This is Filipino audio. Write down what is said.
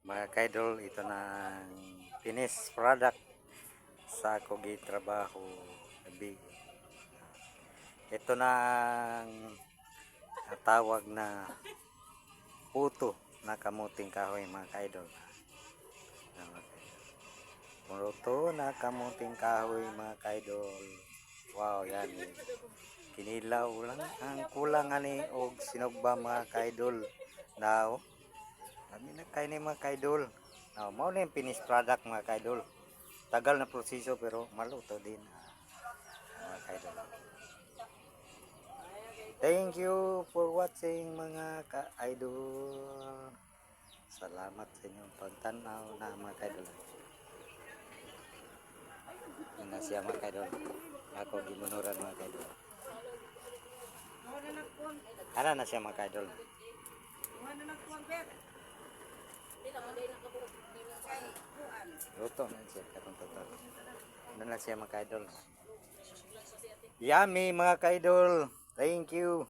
Mga kaidol, ito na ang finished product sa ako gitrabaho gabi. Ito na ang tawag na puto na kamuting kahoy mga kaidol. Puto na kamuting kahoy mga kaidol. Wow, yan. Kinilaw lang. Ang kulang ani og sinugba mga kaidol. Now, kami na kayo ni mga kaidol. Now, mao na yung finished product mga kaidol. Tagal na proseso pero maluto din mga kaidol. Thank you for watching mga ka-idol. Salamat sa inyong pagtanaw na mga kaidol. Yan na siya mga kaidol. Ako gimunuran mga kaidol. Ano na siya mga kaidol. Luto na siya katong total. Ano na siya mga kaidol. Yummy mga kaidol. Thank you.